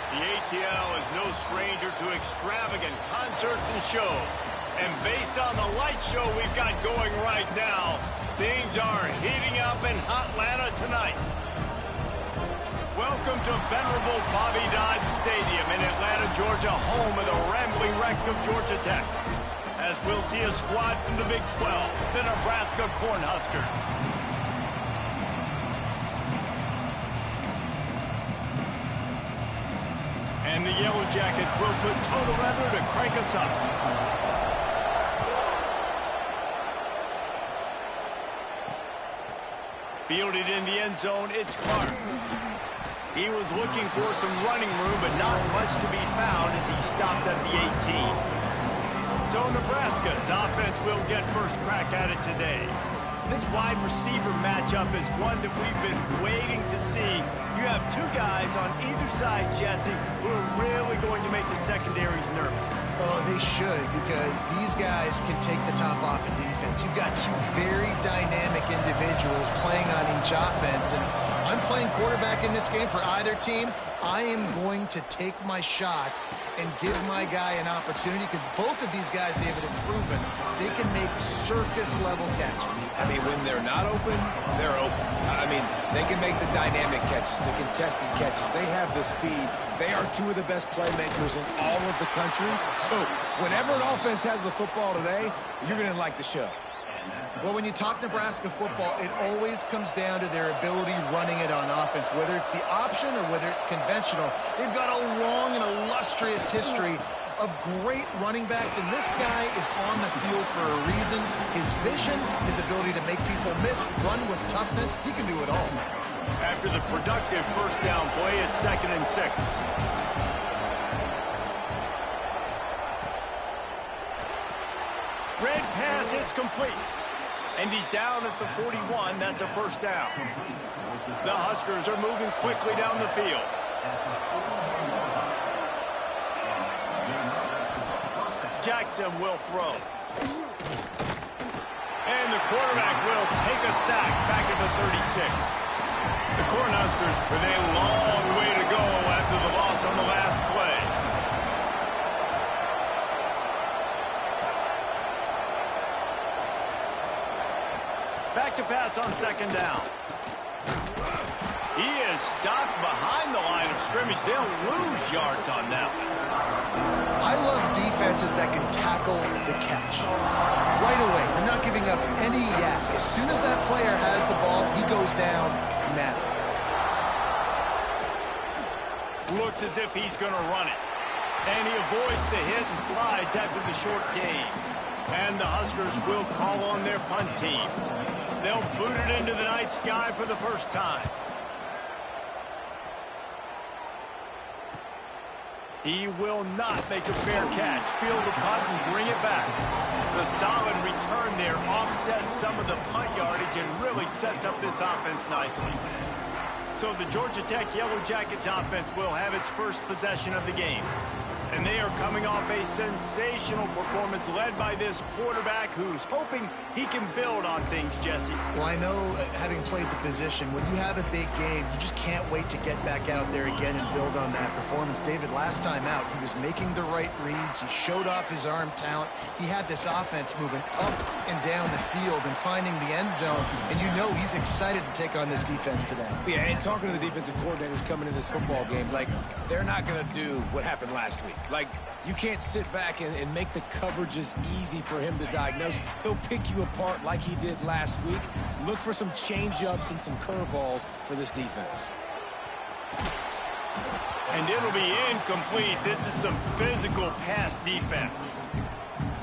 The ATL is no stranger to extravagant concerts and shows. And based on the light show we've got going right now, things are heating up in Hotlanta tonight. Welcome to venerable Bobby Dodd Stadium in Atlanta, Georgia, home of the rambling wreck of Georgia Tech. As we'll see a squad from the Big 12, the Nebraska Cornhuskers. And the Yellow Jackets will put total leather to crank us up. Fielded in the end zone, it's Clark. He was looking for some running room, but not much to be found as he stopped at the 18. So Nebraska's offense will get first crack at it today. This wide receiver matchup is one that we've been waiting to see. You have two guys on either side, Jesse, who are really going to make the secondaries nervous. Oh, they should, because these guys can take the top off in defense. You've got two very dynamic individuals playing on each offense, and if I'm playing quarterback in this game for either team, I am going to take my shots and give my guy an opportunity, because both of these guys, David, have proven they can make circus-level catches. I mean, when they're not open, they're open. I mean, they can make the dynamic catches, the contested catches. They have the speed. They are two of the best playmakers in all of the country. So whenever an offense has the football today, you're going to like the show. Well, when you talk Nebraska football, it always comes down to their ability running it on offense, whether it's the option or whether it's conventional. They've got a long and illustrious history of great running backs, and this guy is on the field for a reason. His vision, his ability to make people miss, run with toughness, he can do it all. After the productive first down play, it's 2nd and 6. Red pass, it's complete. And he's down at the 41. That's a first down. The Huskers are moving quickly down the field. Jackson will throw. And the quarterback will take a sack back at the 36. The Cornhuskers with a long way to go after the loss on the last play. Back to pass on 2nd down. He is stopped behind the line of scrimmage. They'll lose yards on that one. I love defenses that can tackle the catch. Right away, they're not giving up any yak. As soon as that player has the ball, he goes goes down now. Looks as if he's going to run it. And he avoids the hit and slides after the short gain. And the Huskers will call on their punt team. They'll boot it into the night sky for the first time. He will not make a fair catch. Field the punt and bring it back. The solid return there offsets some of the punt yardage and really sets up this offense nicely. So the Georgia Tech Yellow Jackets offense will have its first possession of the game. And they are coming off a sensational performance led by this quarterback who's hoping he can build on things, Jesse. Well, I know, having played the position, when you have a big game, you just can't wait to get back out there again and build on that performance. David, last time out, he was making the right reads. He showed off his arm talent. He had this offense moving up and down the field and finding the end zone. And you know he's excited to take on this defense today. Yeah, and talking to the defensive coordinators coming in this football game, like, they're not going to do what happened last week. Like, you can't sit back and make the coverages easy for him to diagnose. He'll pick you apart like he did last week. Look for some change-ups and some curveballs for this defense. And it'll be incomplete. This is some physical pass defense.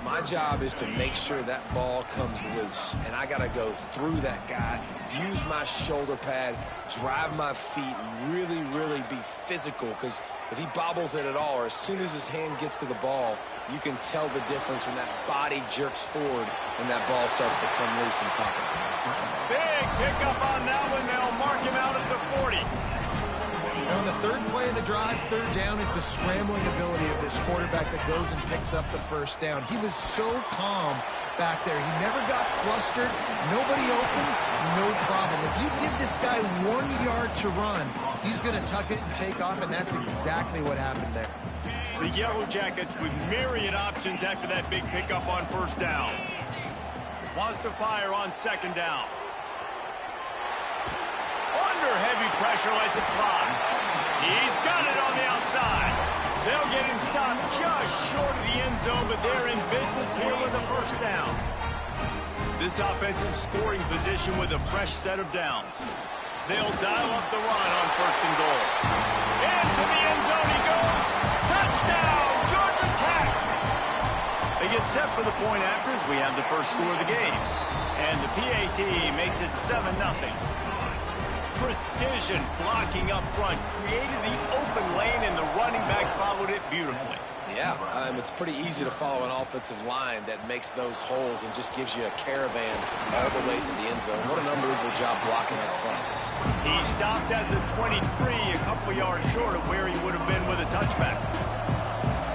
My job is to make sure that ball comes loose, and I got to go through that guy, use my shoulder pad, drive my feet, really, really be physical, because if he bobbles it at all, or as soon as his hand gets to the ball, you can tell the difference when that body jerks forward and that ball starts to come loose and pop out. Big pickup on that one. They'll mark him out at the 40. Now, on the third play of the drive, third down is the scrambling ability of this quarterback that goes and picks up the first down. He was so calm back there. He never got flustered. Nobody open, no problem. If you give this guy 1 yard to run, he's going to tuck it and take off, and that's exactly what happened there. The Yellow Jackets with myriad options after that big pickup on first down. Wants to fire on second down. Under heavy pressure, lets it fly. He's got it on the outside. They'll get him stopped just short of the end zone, but they're in business here with a first down. This offense in scoring position with a fresh set of downs. They'll dial up the run on first and goal. Into the end zone he goes. Touchdown, Georgia Tech! They get set for the point after as we have the first score of the game. And the PAT makes it 7-0. Precision blocking up front created the open lane, and the running back followed it beautifully. Yeah, it's pretty easy to follow an offensive line that makes those holes and just gives you a caravan all the way to the end zone. What an unbelievable job blocking up front. He stopped at the 23, a couple of yards short of where he would have been with a touchback.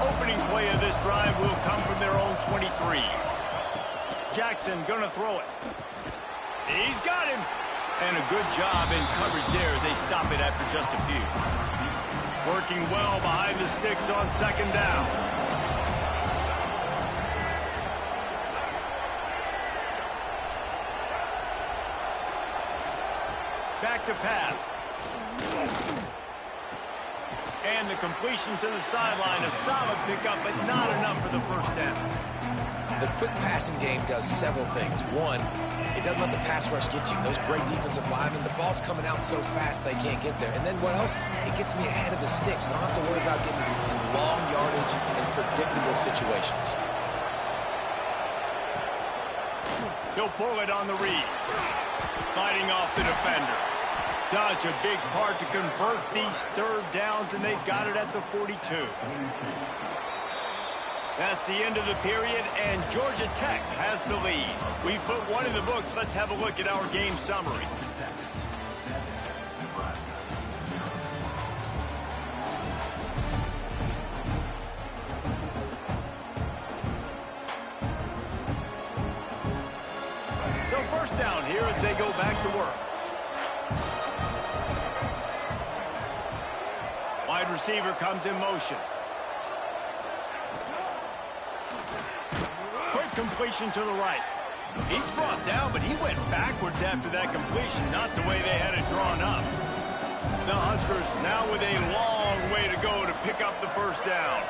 Opening play of this drive will come from their own 23. Jackson gonna throw it. He's got him. And a good job in coverage there as they stop it after just a few. Working well behind the sticks on second down. Back to pass. And the completion to the sideline. A solid pickup, but not enough for the first down. The quick passing game does several things. One, it doesn't let the pass rush get you. Those great defensive linemen, the ball's coming out so fast they can't get there. And then what else? It gets me ahead of the sticks. I don't have to worry about getting in long yardage and predictable situations. He'll pull it on the read. Fighting off the defender. Such a big part to convert these third downs, and they got it at the 42. That's the end of the period, and Georgia Tech has the lead. We've put one in the books. Let's have a look at our game summary. So first down here as they go back to work. Wide receiver comes in motion. Completion to the right. He's brought down, but he went backwards after that completion, not the way they had it drawn up. The Huskers now with a long way to go to pick up the first down.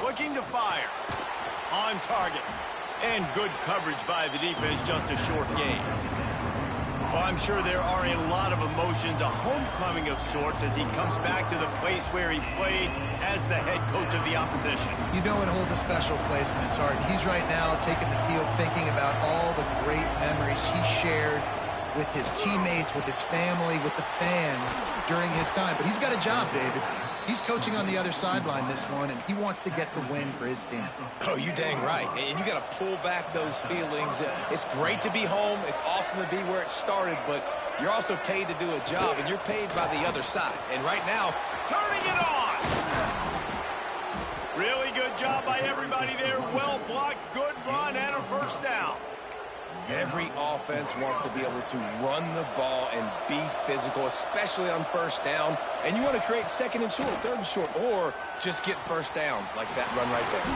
Looking to fire. On target. And good coverage by the defense, just a short gain. Well, I'm sure there are a lot of emotions, a homecoming of sorts, as he comes back to the place where he played as the head coach of the opposition. You know it holds a special place in his heart. He's right now taking the field thinking about all the great memories he shared with his teammates, with his family, with the fans during his time. But he's got a job, David. He's coaching on the other sideline this one, and he wants to get the win for his team. Oh, you dang right. And you got to pull back those feelings. It's great to be home. It's awesome to be where it started, but you're also paid to do a job, and you're paid by the other side. And right now, turning it on! Really good job by everybody there. Well blocked, good run, and a first down. Every offense wants to be able to run the ball and be physical, especially on first down. And you want to create second and short, third and short, or just get first downs like that run right there.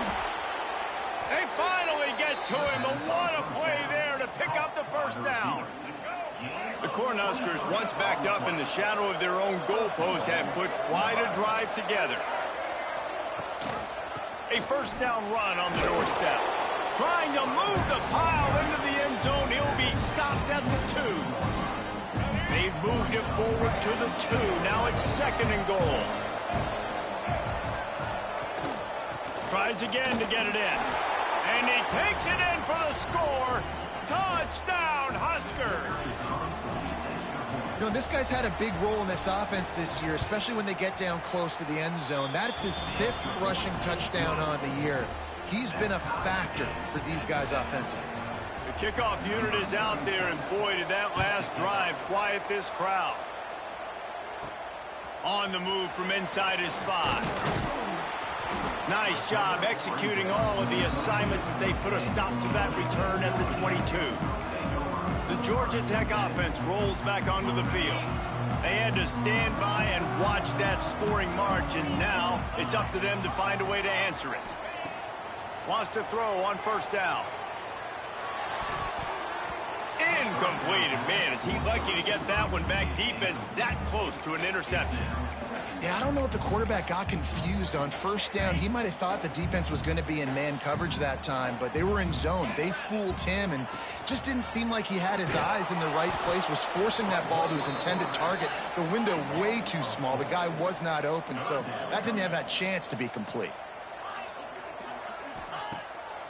They finally get to him. But what a play there to pick up the first down. The Cornhuskers, once backed up in the shadow of their own goalpost, have put quite a drive together. A first down run on the doorstep. Trying to move the pile into the end zone. He'll be stopped at the 2. They've moved it forward to the 2. Now it's second and goal. Tries again to get it in. And he takes it in for the score. Touchdown, Huskers. You know, this guy's had a big role in this offense this year, especially when they get down close to the end zone. That's his 5th rushing touchdown on the year. He's been a factor for these guys offensively. The kickoff unit is out there, and boy, did that last drive quiet this crowd. On the move from inside his 5. Nice job executing all of the assignments as they put a stop to that return at the 22. The Georgia Tech offense rolls back onto the field. They had to stand by and watch that scoring march, and now it's up to them to find a way to answer it. Wants to throw on first down. Incomplete. And man, is he lucky to get that one back. Defense that close to an interception. Yeah, I don't know if the quarterback got confused on first down. He might have thought the defense was going to be in man coverage that time, but they were in zone. They fooled him and just didn't seem like he had his eyes in the right place, was forcing that ball to his intended target. The window way too small. The guy was not open, so that didn't have that chance to be complete.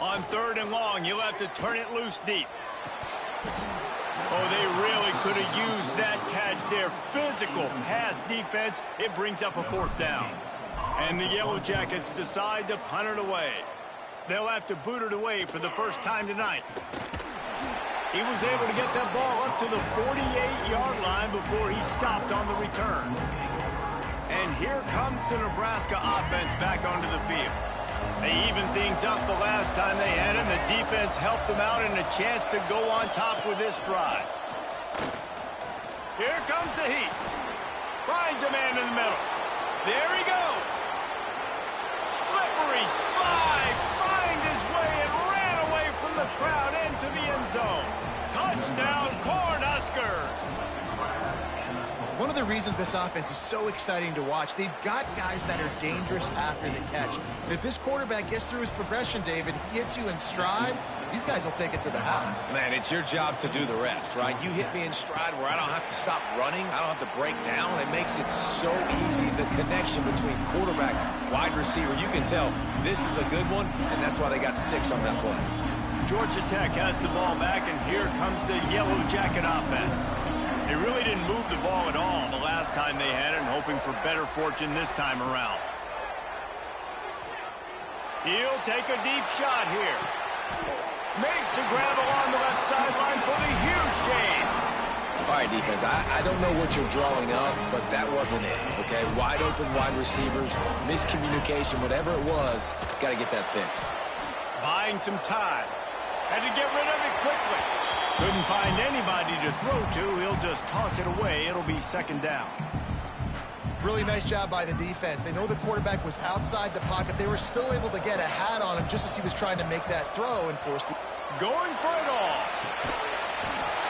On third and long, you'll have to turn it loose deep. Oh, they really could have used that catch there. Physical pass defense. It brings up a fourth down. And the Yellow Jackets decide to punt it away. They'll have to boot it away for the first time tonight. He was able to get that ball up to the 48-yard line before he stopped on the return. And here comes the Nebraska offense back onto the field. They evened things up the last time they had him. The defense helped them out and a chance to go on top with this drive. Here comes the heat. Finds a man in the middle. There he goes. Slippery slide. Find his way and ran away from the crowd into the end zone. Touchdown, Cornhuskers. One of the reasons this offense is so exciting to watch, they've got guys that are dangerous after the catch. And if this quarterback gets through his progression, David, he hits you in stride, these guys will take it to the house. Man, it's your job to do the rest, right? You hit me in stride where I don't have to stop running. I don't have to break down. It makes it so easy, the connection between quarterback, wide receiver. You can tell this is a good one, and that's why they got 6 on that play. Georgia Tech has the ball back, and here comes the Yellow Jacket offense. They really didn't move the ball at all the last time they had it, and hoping for better fortune this time around. He'll take a deep shot here. Makes the grab along the left sideline for the huge gain. All right, defense, I don't know what you're drawing up, but that wasn't it, okay? Wide open wide receivers, miscommunication, whatever it was, got to get that fixed. Buying some time. Had to get rid of it quickly. Couldn't find anybody to throw to. He'll just toss it away. It'll be second down. Really nice job by the defense. They know the quarterback was outside the pocket. They were still able to get a hat on him just as he was trying to make that throw and force the... Going for it all.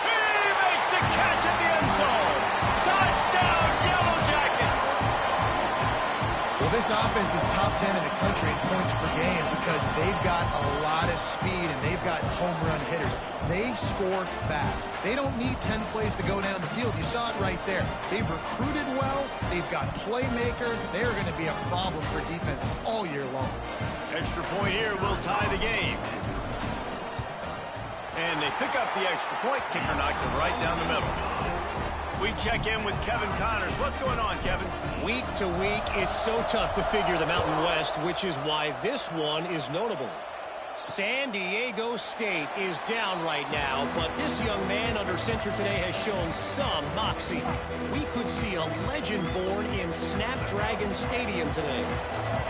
He makes the catch in the end zone. Touchdown, Yellow Jackets. Well, This offense is top 10 in the country in points per game because they've got a lot of speed and they've got home run hitters. They score fast. They don't need 10 plays to go down the field. You saw it right there. They've recruited well. They've got playmakers. They're going to be a problem for defenses all year long. Extra point here will tie the game. And they pick up the extra point. Kicker knocked it right down the middle. We check in with Kevin Connors. What's going on, Kevin? Week to week, it's so tough to figure the Mountain West, which is why this one is notable. San Diego State is down right now, but this young man under center today has shown some moxie. We could see a legend born in Snapdragon Stadium today.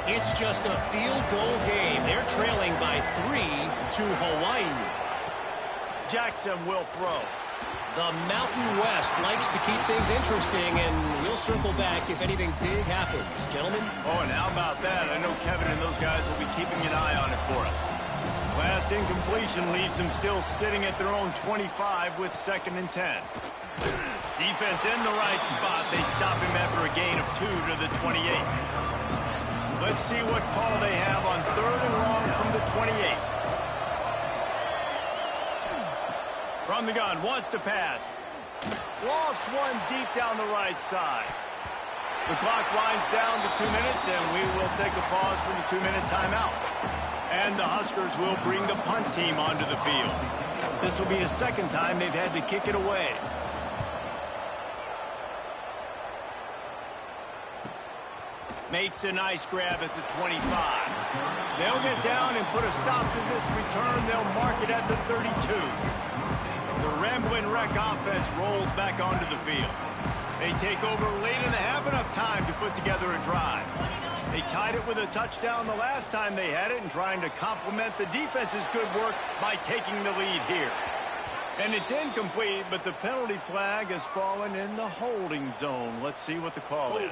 It's just a field goal game. They're trailing by 3 to Hawaii. Jackson will throw. The Mountain West likes to keep things interesting, and we'll circle back if anything big happens. Gentlemen? Oh, and how about that? I know Kevin and those guys will be keeping an eye on it for us. Last incompletion leaves them still sitting at their own 25 with 2nd and 10. Defense in the right spot. They stop him after a gain of 2 to the 28. Let's see what call they have on 3rd and long from the 28. From the gun, wants to pass. Lost one deep down the right side. The clock winds down to 2 minutes, and we will take a pause for the 2-minute timeout. And the Huskers will bring the punt team onto the field. This will be the 2nd time they've had to kick it away. Makes a nice grab at the 25. They'll get down and put a stop to this return. They'll mark it at the 32. The Ramblin' Wreck offense rolls back onto the field. They take over late in the half, enough time to put together a drive. They tied it with a touchdown the last time they had it and trying to complement the defense's good work by taking the lead here. And it's incomplete, but the penalty flag has fallen in the holding zone. Let's see what the call is.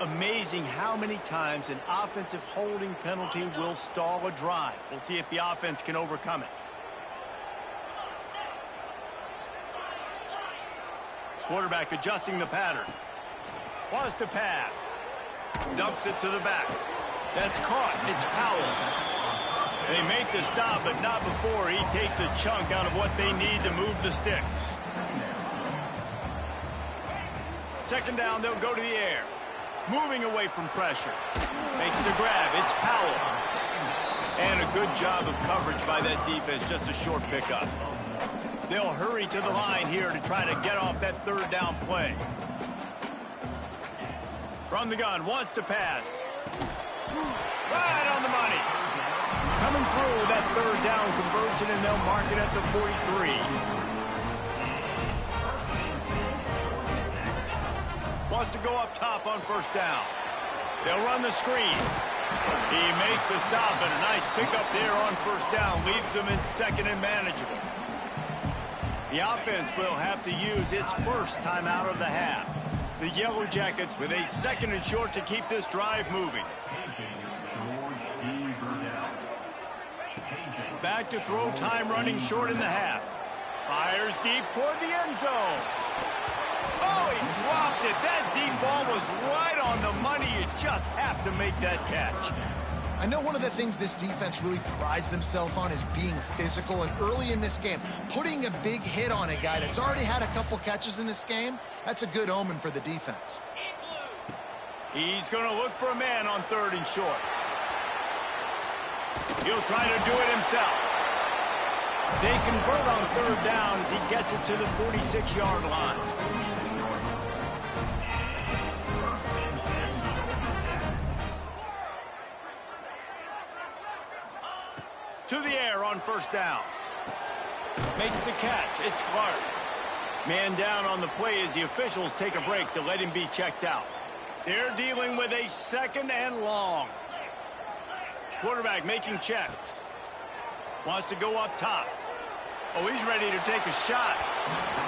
Amazing how many times an offensive holding penalty will stall a drive. We'll see if the offense can overcome it. Quarterback adjusting the pattern. Wants to pass. Dumps it to the back. That's caught. It's Powell. They make the stop, but not before he takes a chunk out of what they need to move the sticks. 2nd down, they'll go to the air. Moving away from pressure. Makes the grab. It's Powell. And a good job of coverage by that defense. Just a short pickup. They'll hurry to the line here to try to get off that 3rd down play. From the gun, wants to pass. Right on the money. Coming through that 3rd down conversion, and they'll mark it at the 43. Wants to go up top on 1st down. They'll run the screen. He makes the stop, and a nice pickup there on 1st down. Leaves them in 2nd and manageable. The offense will have to use its 1st timeout of the half. The Yellow Jackets with a 2nd and short to keep this drive moving. Back to throw, time running short in the half. Fires deep toward the end zone. Oh, he dropped it. That deep ball was right on the money. You just have to make that catch. I know one of the things this defense really prides themselves on is being physical, and early in this game, putting a big hit on a guy that's already had a couple catches in this game, that's a good omen for the defense. He's going to look for a man on 3rd and short. He'll try to do it himself. They convert on 3rd down as he gets it to the 46-yard line. To the air on 1st down. Makes the catch. It's Clark. Man down on the play as the officials take a break to let him be checked out. They're dealing with a 2nd and long. Quarterback making checks. Wants to go up top. Oh, he's ready to take a shot.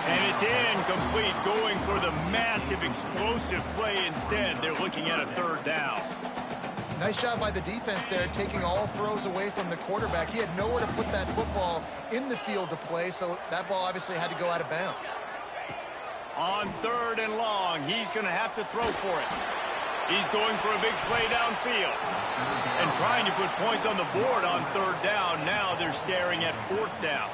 And it's incomplete, going for the massive explosive play instead. They're looking at a 3rd down. Nice job by the defense there, taking all throws away from the quarterback. He had nowhere to put that football in the field to play, so that ball obviously had to go out of bounds. On 3rd and long, he's going to have to throw for it. He's going for a big play downfield. And trying to put points on the board on 3rd down. Now they're staring at 4th down.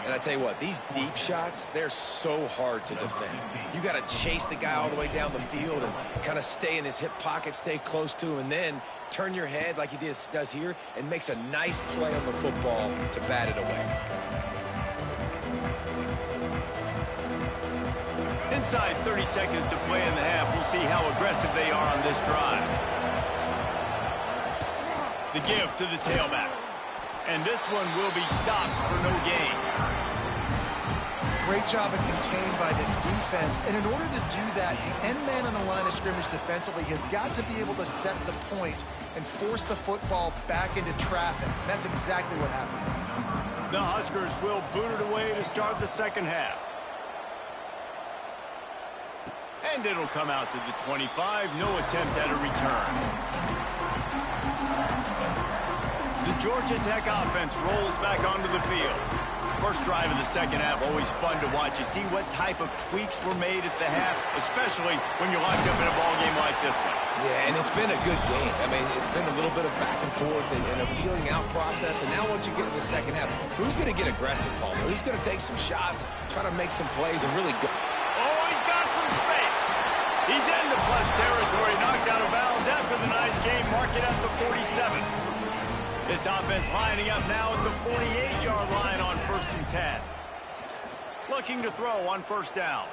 And I tell you what, these deep shots, they're so hard to defend. You got to chase the guy all the way down the field and kind of stay in his hip pocket, stay close to him, and then turn your head like he does here and makes a nice play on the football to bat it away. Inside 30 seconds to play in the half. We'll see how aggressive they are on this drive. The give to the tailback. And this one will be stopped for no gain. Great job of contained by this defense. And in order to do that, the end man on the line of scrimmage defensively has got to be able to set the point and force the football back into traffic. And that's exactly what happened. The Huskers will boot it away to start the second half. And it'll come out to the 25. No attempt at a return. The Georgia Tech offense rolls back onto the field. First drive of the second half, always fun to watch. You see what type of tweaks were made at the half, especially when you're locked up in a ball game like this one. Yeah, and it's been a good game. I mean, it's been a little bit of back and forth and a feeling out process. And now once you get in the second half, who's going to get aggressive, Palmer? Who's going to take some shots, try to make some plays, and really go? Oh, he's got some space. He's into plus territory, knocked out of bounds after the nice game. Mark it at the 47. This offense lining up now at the 48-yard line on 1st and 10. Looking to throw on 1st down.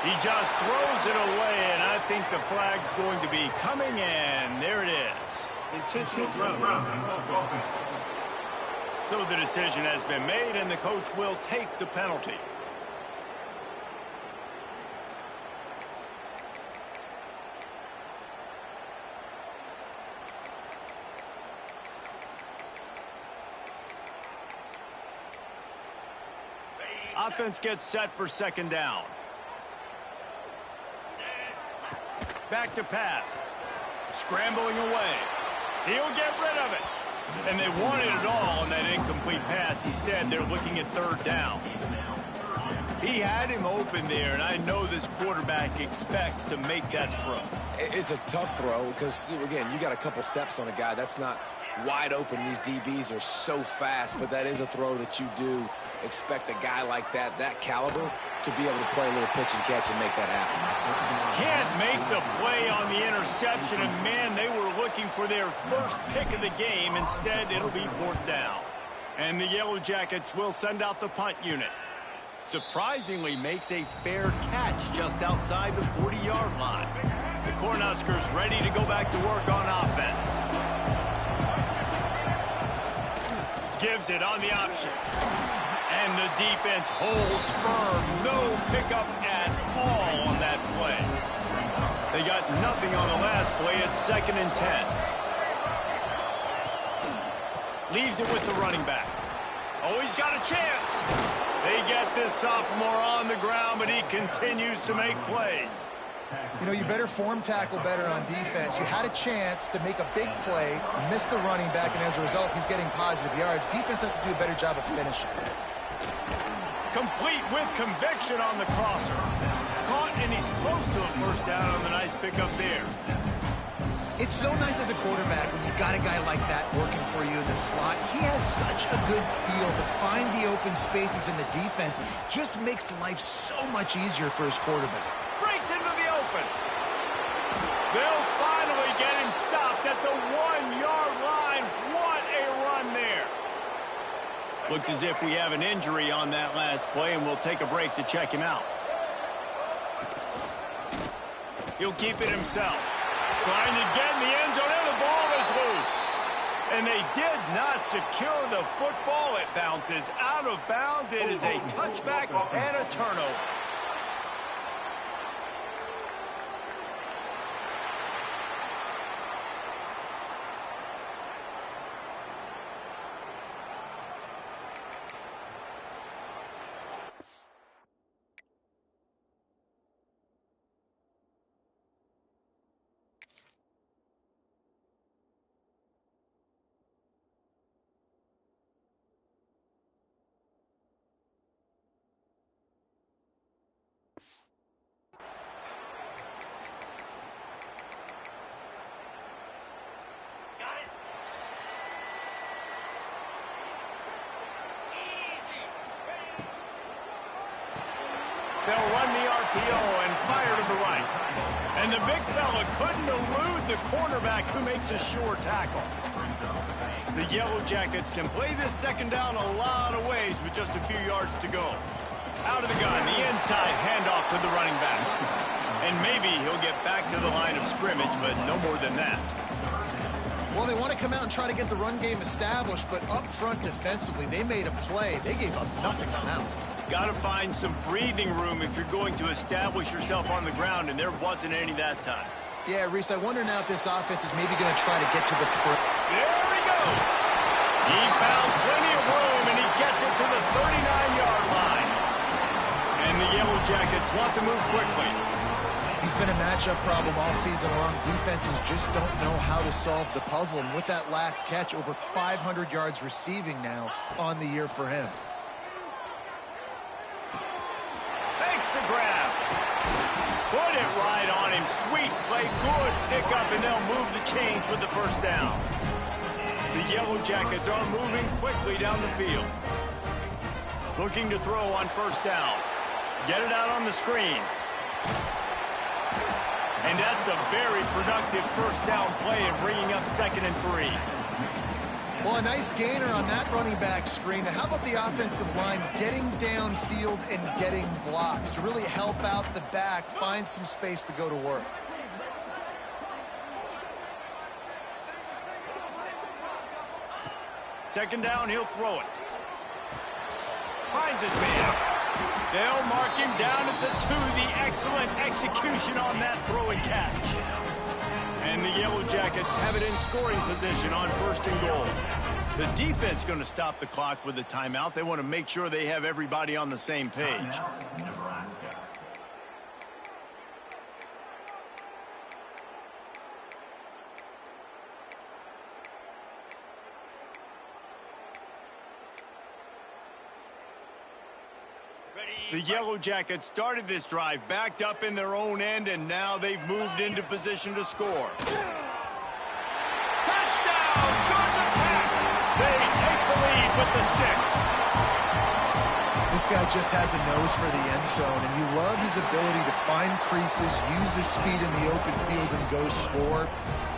He just throws it away, and I think the flag's going to be coming in. There it is. Intentional ground. So the decision has been made, and the coach will take the penalty. Offense gets set for 2nd down. Back to pass. Scrambling away. He'll get rid of it. And they wanted it all on that incomplete pass. Instead, they're looking at 3rd down. He had him open there, and I know this quarterback expects to make that throw. It's a tough throw because, again, you got a couple steps on a guy. That's not wide open. These DBs are so fast, but that is a throw that you do expect a guy like that caliber, to be able to play a little pitch and catch and make that happen. Can't make the play on the interception, and man, they were looking for their first pick of the game. Instead, it'll be 4th down. And the Yellow Jackets will send out the punt unit. Surprisingly makes a fair catch just outside the 40-yard line. The Cornhuskers ready to go back to work on offense. Gives it on the option. And the defense holds firm. No pickup at all on that play. They got nothing on the last play. It's 2nd and 10. Leaves it with the running back. Oh, he's got a chance. They get this sophomore on the ground, but he continues to make plays. You know, you better form tackle better on defense. You had a chance to make a big play, missed the running back, and as a result, he's getting positive yards. Defense has to do a better job of finishing. Complete with conviction on the crosser. Caught, and he's close to a 1st down on the nice pickup there. It's so nice as a quarterback when you've got a guy like that working for you in the slot. He has such a good feel to find the open spaces in the defense. Just makes life so much easier for his quarterback. Breaks into the open. They'll finally get him stopped at the 1-yard line. What a run there. Looks as if we have an injury on that last play, and we'll take a break to check him out. He'll keep it himself. Trying to get in the end zone, and the ball is loose. And they did not secure the football. It bounces out of bounds. It is a touchback and a turnover. RPO and fire to the right. And the big fella couldn't elude the cornerback who makes a sure tackle. The Yellow Jackets can play this second down a lot of ways with just a few yards to go. Out of the gun, the inside handoff to the running back. And maybe he'll get back to the line of scrimmage, but no more than that. Well, they want to come out and try to get the run game established, but up front defensively, they made a play. They gave up nothing on that one. Got to find some breathing room if you're going to establish yourself on the ground, and there wasn't any that time. Yeah, Reese, I wonder now if this offense is maybe going to try to get to the... There he goes! He found plenty of room, and he gets it to the 39-yard line. And the Yellow Jackets want to move quickly. He's been a matchup problem all season long. Defenses just don't know how to solve the puzzle. And with that last catch, over 500 yards receiving now on the year for him. Thanks to grab. Put it right on him. Sweet play. Good pickup, and they'll move the chains with the first down. The Yellow Jackets are moving quickly down the field. Looking to throw on first down. Get it out on the screen. And that's a very productive first down play and bringing up 2nd and 3. Well, a nice gainer on that running back screen. Now, how about the offensive line getting downfield and getting blocks to really help out the back, find some space to go to work? Second down, he'll throw it. Finds his man. They'll mark him down at the 2. The excellent execution on that throw and catch. And the Yellow Jackets have it in scoring position on 1st and goal. The defense going to stop the clock with a timeout. They want to make sure they have everybody on the same page. The Yellow Jackets started this drive backed up in their own end, and now they've moved into position to score. Touchdown, Georgia Tech! They take the lead with the 6. This guy just has a nose for the end zone, and you love his ability to find creases, use his speed in the open field, and go score.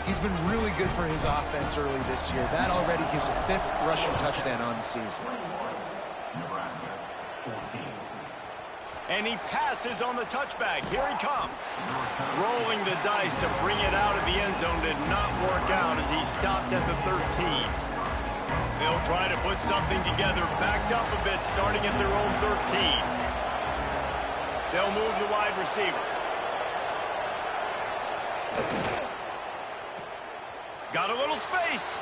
He's been really good for his offense early this year. That already his 5th rushing touchdown on the season. And he passes on the touchback. Here he comes. Rolling the dice to bring it out of the end zone did not work out as he stopped at the 13. They'll try to put something together, backed up a bit, starting at their own 13. They'll move the wide receiver. Got a little space.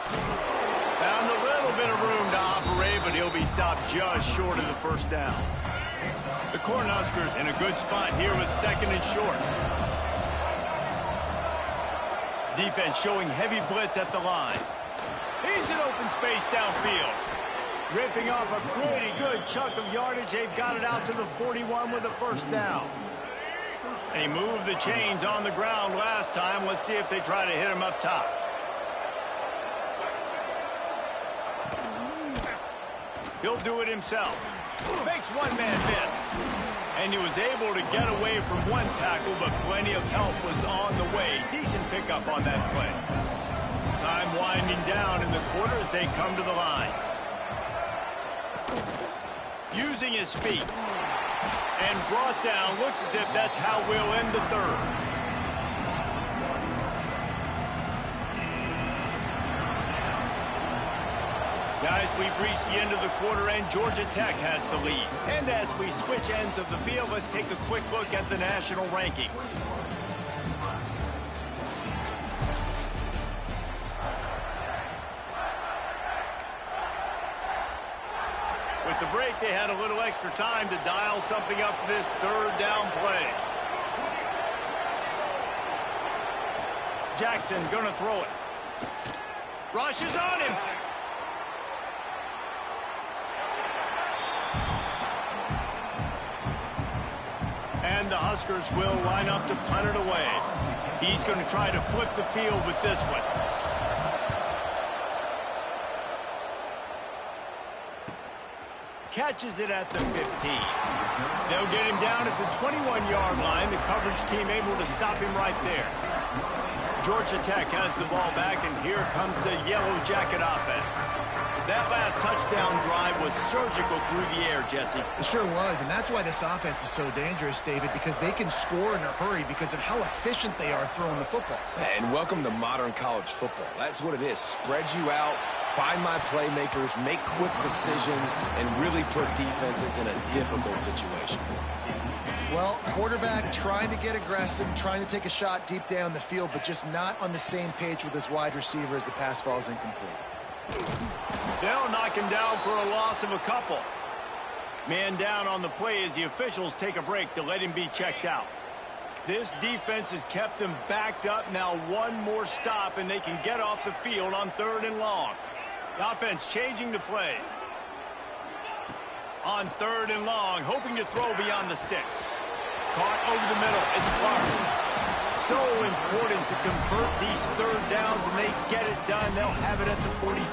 Found a little bit of room to operate, but he'll be stopped just short of the first down. The Cornhuskers in a good spot here with 2nd and short. Defense showing heavy blitz at the line. He's in open space downfield. Ripping off a pretty good chunk of yardage. They've got it out to the 41 with a first down. And he moved the chains on the ground last time. Let's see if they try to hit him up top. He'll do it himself. Makes one man miss. And he was able to get away from one tackle, but plenty of help was on the way. Decent pickup on that play. Time winding down in the quarter as they come to the line. Using his feet. And brought down. Looks as if that's how we'll end the 3rd. Guys, we've reached the end of the quarter, and Georgia Tech has the lead. And as we switch ends of the field, let's take a quick look at the national rankings. With the break, they had a little extra time to dial something up for this 3rd down play. Jackson gonna throw it. Rush is on him. And the Huskers will line up to punt it away. He's going to try to flip the field with this one. catches it at the 15. They'll get him down at the 21-yard line. The coverage team able to stop him right there. Georgia Tech has the ball back, and here comes the Yellow Jacket offense. That last touchdown drive was surgical through the air, Jesse. It sure was, and that's why this offense is so dangerous, David, because they can score in a hurry because of how efficient they are throwing the football. And welcome to modern college football. That's what it is. Spread you out, find my playmakers, make quick decisions, and really put defenses in a difficult situation. Well, quarterback trying to get aggressive, trying to take a shot deep down the field, but just not on the same page with his wide receiver as the pass falls incomplete. They'll knock him down for a loss of a couple. Man down on the play as the officials take a break to let him be checked out. This defense has kept them backed up. Now one more stop and they can get off the field on 3rd and long. The offense changing the play. On 3rd and long, hoping to throw beyond the sticks. Caught over the middle. It's Clark. So important to convert these 3rd downs, and they get it done. They'll have it at the 42.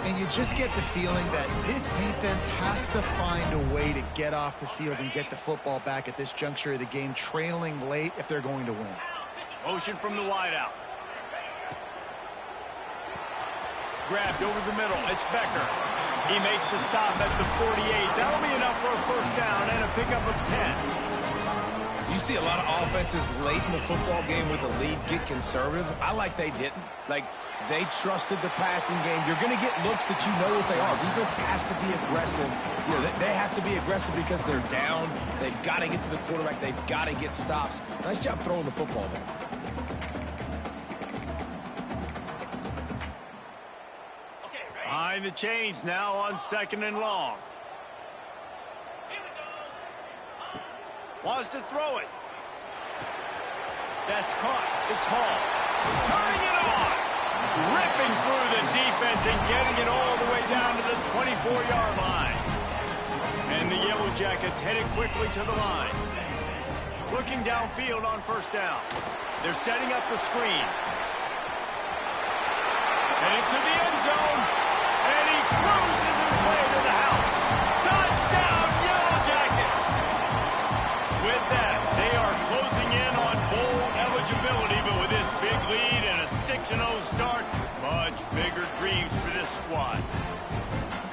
And you just get the feeling that this defense has to find a way to get off the field and get the football back at this juncture of the game, trailing late if they're going to win. Motion from the wideout. Grabbed over the middle. It's Becker. He makes the stop at the 48. That'll be enough for a 1st down and a pickup of 10. You see a lot of offenses late in the football game with a lead get conservative. I like they didn't. Like, they trusted the passing game. You're going to get looks that you know what they are. Defense has to be aggressive. You know, they have to be aggressive because they're down. They've got to get to the quarterback. They've got to get stops. Nice job throwing the football there. Behind the chains now on 2nd and long. Wants to throw it. That's caught. It's Hall. Turning it on. Ripping through the defense and getting it all the way down to the 24-yard line. And the Yellow Jackets headed quickly to the line. Looking downfield on 1st down. They're setting up the screen. And into the end zone. And he cruises his way to the house. Touchdown, Yellow Jackets! With that, they are closing in on bowl eligibility, but with this big lead and a 6-0 start, much bigger dreams for this squad.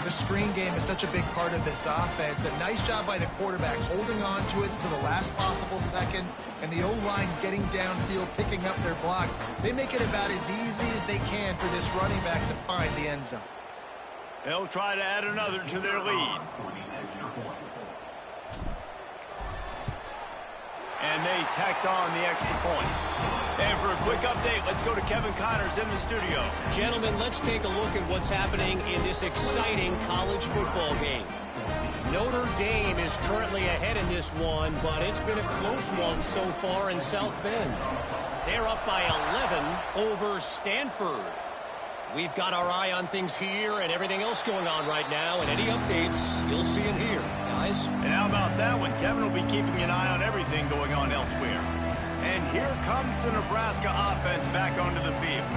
The screen game is such a big part of this offense. A nice job by the quarterback holding on to it until the last possible second, and the O-line getting downfield, picking up their blocks. They make it about as easy as they can for this running back to find the end zone. They'll try to add another to their lead. And they tacked on the extra point. And for a quick update, let's go to Kevin Connors in the studio. Gentlemen, let's take a look at what's happening in this exciting college football game. Notre Dame is currently ahead in this one, but it's been a close one so far in South Bend. They're up by 11 over Stanford. We've got our eye on things here and everything else going on right now, and any updates, you'll see them here, guys. And how about that one? Kevin will be keeping an eye on everything going on elsewhere. And here comes the Nebraska offense back onto the field.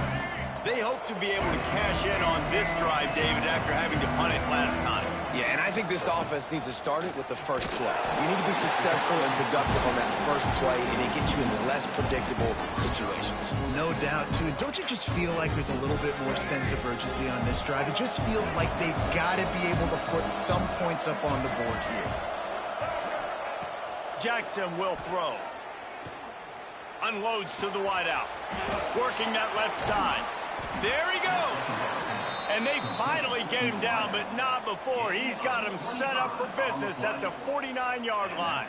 They hope to be able to cash in on this drive, David, after having to punt it last time. Yeah, and I think this offense needs to start it with the first play. You need to be successful and productive on that first play, and it gets you in less predictable situations. No doubt, too. Don't you just feel like there's a little bit more sense of urgency on this drive? It just feels like they've got to be able to put some points up on the board here. Jackson will throw. Unloads to the wideout. Working that left side. There he goes. And they finally get him down, but not before. He's got him set up for business at the 49-yard line.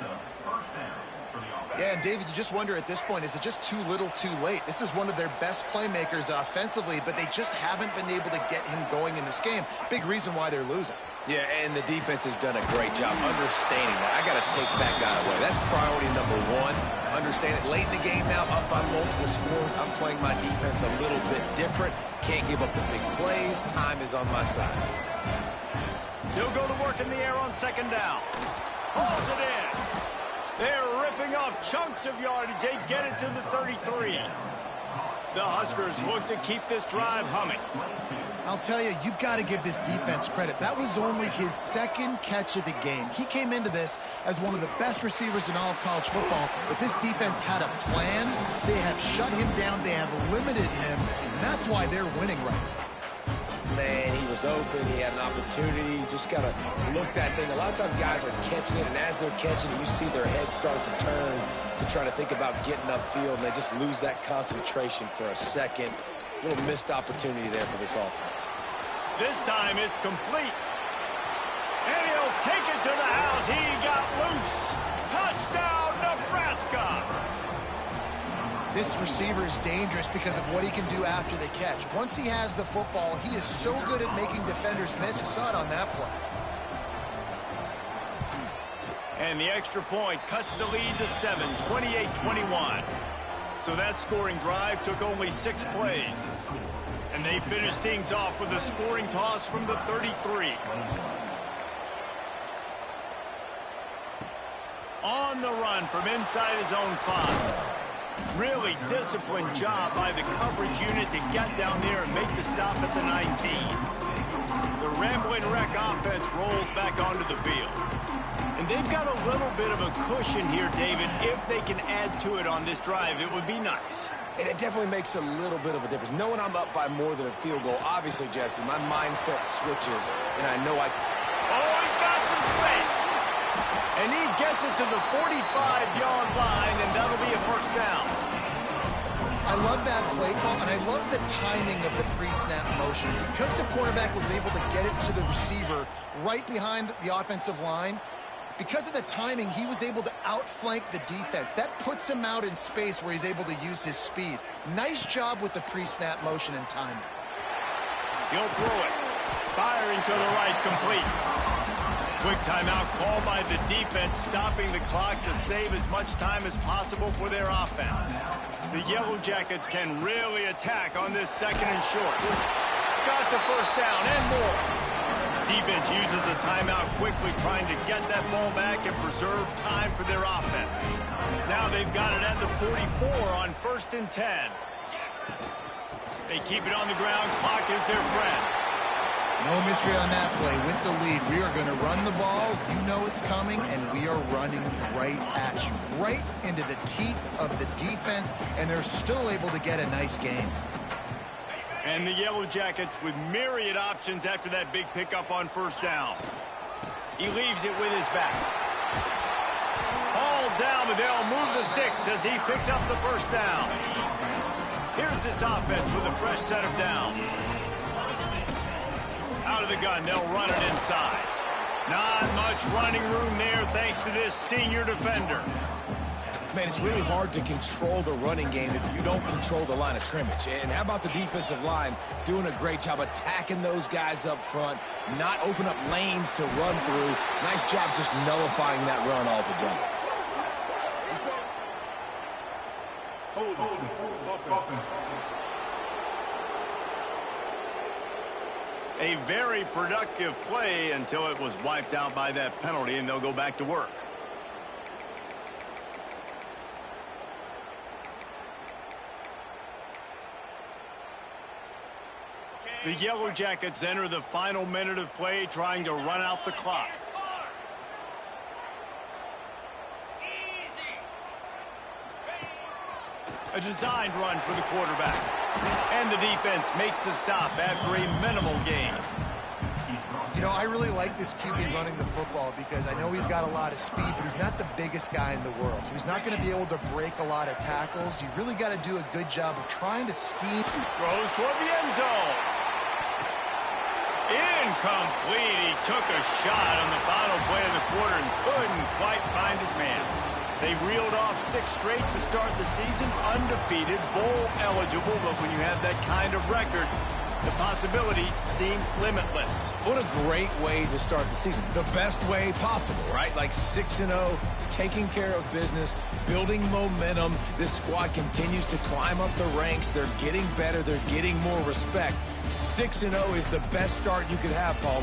Yeah, and David, you just wonder at this point, is it just too little too late? This is one of their best playmakers offensively, but they just haven't been able to get him going in this game. Big reason why they're losing. Yeah, and the defense has done a great job understanding that. I got to take that guy away. That's priority number one. Understand it. Late in the game now, up by multiple scores. I'm playing my defense a little bit different. Can't give up the big plays. Time is on my side. He'll go to work in the air on 2nd down. Hauls it in. They're ripping off chunks of yardage. They get it to the 33. The Huskers look to keep this drive humming. I'll tell you, you've got to give this defense credit. That was only his second catch of the game. He came into this as one of the best receivers in all of college football, but this defense had a plan. They have shut him down. They have limited him, and that's why they're winning right now. Man, he was open. He had an opportunity. You just got to look that thing. A lot of times guys are catching it, and as they're catching it, you see their head start to turn to try to think about getting upfield, and they just lose that concentration for a second. A little missed opportunity there for this offense. This time it's complete. And he'll take it to the house. He got loose. Touchdown, Nebraska. This receiver is dangerous because of what he can do after the catch. Once he has the football, he is so good at making defenders miss. You saw it on that play. And the extra point cuts the lead to 7, 28-21. So that scoring drive took only 6 plays. And they finished things off with a scoring toss from the 33. On the run from inside his own 5. Really disciplined job by the coverage unit to get down there and make the stop at the 19. The Ramblin' Wreck offense rolls back onto the field. And they've got a little bit of a cushion here, David. If they can add to it on this drive, it would be nice. And it definitely makes a little bit of a difference. Knowing I'm up by more than a field goal, obviously, Jesse, my mindset switches, and I know I... Oh, he's got some space. And he gets it to the 45-yard line, and that'll be a first down. I love that play call, and I love the timing of the pre-snap motion. Because the quarterback was able to get it to the receiver right behind the offensive line, because of the timing, he was able to outflank the defense. That puts him out in space where he's able to use his speed. Nice job with the pre-snap motion and timing. He'll throw it. Firing to the right, complete. Quick timeout called by the defense, stopping the clock to save as much time as possible for their offense. The Yellow Jackets can really attack on this second and short. Got the first down and more. Defense uses a timeout quickly, trying to get that ball back and preserve time for their offense. Now they've got it at the 44 on 1st and 10. They keep it on the ground. Clock is their friend. No mystery on that play. With the lead, we are going to run the ball. You know it's coming, and we are running right at you. Right into the teeth of the defense, and they're still able to get a nice game. And the Yellow Jackets with myriad options after that big pickup on first down. He leaves it with his back. All down, but they'll move the sticks as he picks up the first down. Here's this offense with a fresh set of downs. Out of the gun, they'll run it inside. Not much running room there thanks to this senior defender. Man, it's really hard to control the running game if you don't control the line of scrimmage. And how about the defensive line doing a great job attacking those guys up front, not open up lanes to run through. Nice job just nullifying that run altogether. A very productive play until it was wiped out by that penalty, and they'll go back to work. The Yellow Jackets enter the final minute of play, trying to run out the clock. A designed run for the quarterback. And the defense makes the stop after a minimal gain. You know, I really like this QB running the football because I know he's got a lot of speed, but he's not the biggest guy in the world. So he's not going to be able to break a lot of tackles. You really got to do a good job of trying to scheme. Throws toward the end zone. Incomplete. He took a shot on the final play of the quarter and couldn't quite find his man. They've reeled off 6 straight to start the season, undefeated, bowl eligible, but when you have that kind of record, the possibilities seem limitless. What a great way to start the season. The best way possible, right? Like 6-0, taking care of business, building momentum. This squad continues to climb up the ranks. They're getting better. They're getting more respect. 6-0 is the best start you could have, Paul.